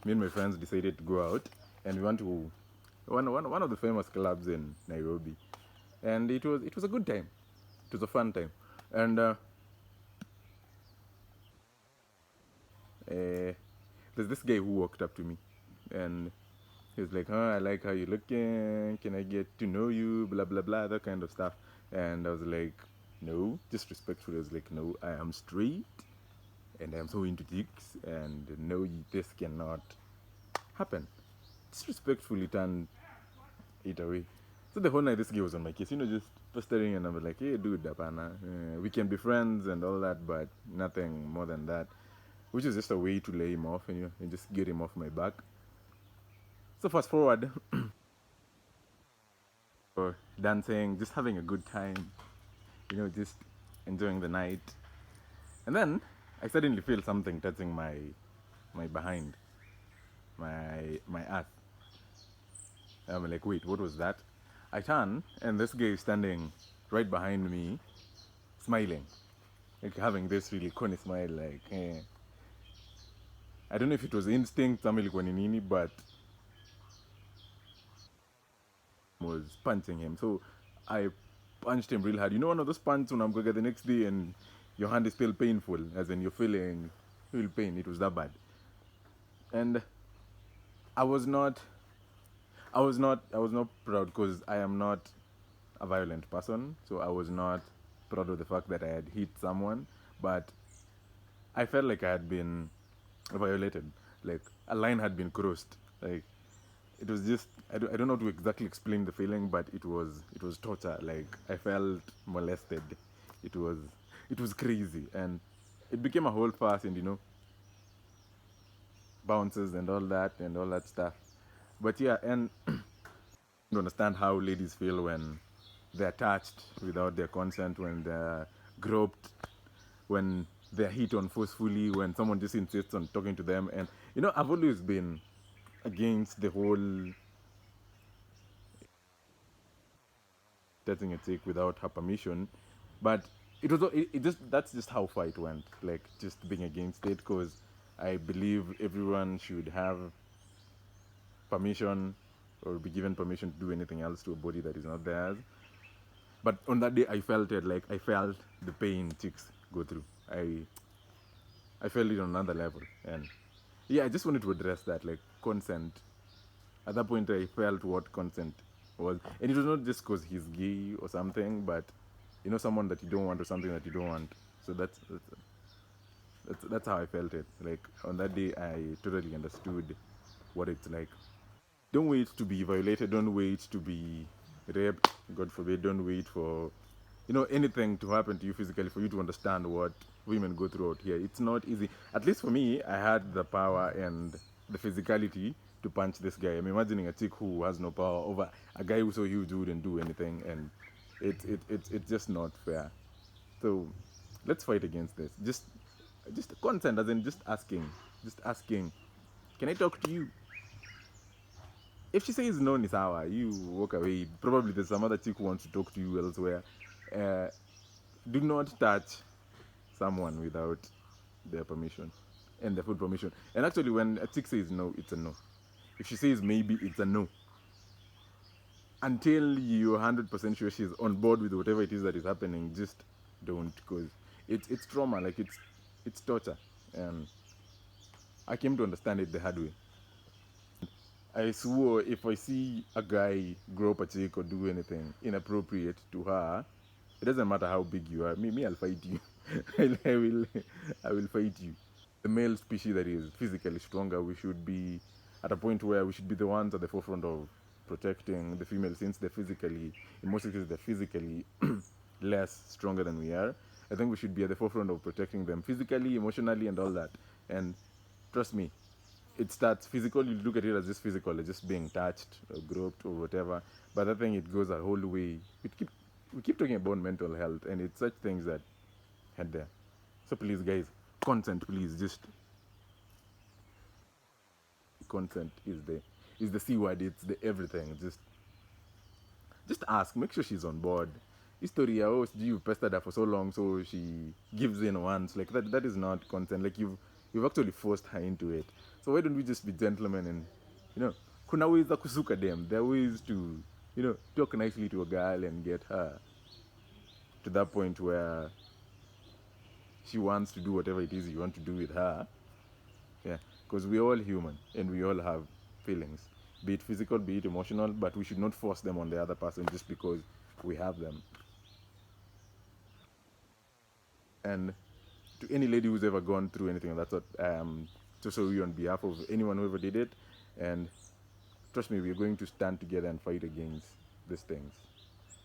me and my friends decided to go out, and we went to one of the famous clubs in Nairobi, and it was a good time. It was a fun time, and uh, there's this guy who walked up to me, and he was like, "Huh, I like how you're looking. Can I get to know you? Blah blah blah, that kind of stuff." And I was like, "No," just respectfully. I was like, "No, I am straight, and I'm so into chicks, and no, this cannot happen." Disrespectfully turned it away. So the whole night this guy was on my case, just pestering, and I was like, "Hey, dude, Dapana, we can be friends and all that, but nothing more than that." Which is just a way to lay him off and just get him off my back. So fast forward, for dancing, just having a good time, just enjoying the night, and then I suddenly feel something touching my behind, my ass. I'm like, wait, what was that? I turn, and this guy is standing right behind me, smiling, like having this really corny smile, like, I don't know if it was instinct, something like nini, but was punching him. So I punched him real hard. One of those punches when I'm going the next day and your hand is still painful, as in you're feeling real pain. It was that bad. And I was not, I was not proud because I am not a violent person. So I was not proud of the fact that I had hit someone, but I felt like I had been violated. Like a line had been crossed. Like it was just I don't know how to exactly explain the feeling, but it was torture. Like I felt molested. It was it was crazy, and it became a whole farce, and bounces and all that stuff. But yeah, and I understand how ladies feel when they're touched without their consent, when they're groped, when they're hit on forcefully, when someone just insists on talking to them. And I've always been against the whole touching a chick without her permission, but it just that's just how far it went. Like just being against it because I believe everyone should have permission or be given permission to do anything else to a body that is not theirs. But on that day, I felt it. Like I felt the pain chicks go through. I felt it on another level, and yeah, I just wanted to address that, like consent. At that point, I felt what consent was, and it was not just because he's gay or something, but someone that you don't want or something that you don't want. So that's how I felt it. Like on that day, I totally understood what it's like. Don't wait to be violated. Don't wait to be raped. God forbid. Don't wait for anything to happen to you physically for you to understand what women go through out here. It's not easy. At least for me, I had the power and the physicality to punch this guy. I'm imagining a chick who has no power over a guy who's so huge who wouldn't do anything, and it's just not fair. So let's fight against this. Just consent, as in just asking, can I talk to you? If she says no, Nisawa, you walk away. Probably there's some other chick who wants to talk to you elsewhere. Uh, do not touch someone without their permission and their full permission. And actually, when a chick says no, it's a no. If she says maybe, it's a no. Until you're 100% sure she's on board with whatever it is that is happening, just don't, because it's trauma. Like it's torture, and I came to understand it the hard way. I swore if I see a guy grow up a chick or do anything inappropriate to her, it doesn't matter how big you are. Me, I'll fight you. I will fight you. The male species that is physically stronger, we should be at a point where we should be the ones at the forefront of protecting the female, since in most cases, they're physically less stronger than we are. I think we should be at the forefront of protecting them physically, emotionally, and all that. And trust me, it starts physical. You look at it as just physical, as just being touched or groped or whatever. But I think it goes a whole way. We keep talking about mental health, and it's such things that head there. So please, guys, consent, please. Just consent is the c word. It's the everything. Just ask. Make sure she's on board. History, oh, you pestered her for so long, so she gives in once. Like that is not consent. Like We've actually forced her into it. So why don't we just be gentlemen and, kuna ways za kusuka them. There are ways to, talk nicely to a girl and get her to that point where she wants to do whatever it is you want to do with her. Yeah, because we're all human and we all have feelings, be it physical, be it emotional, but we should not force them on the other person just because we have them. And to any lady who's ever gone through anything of that sort, so sorry on behalf of anyone who ever did it, and trust me, we're going to stand together and fight against these things.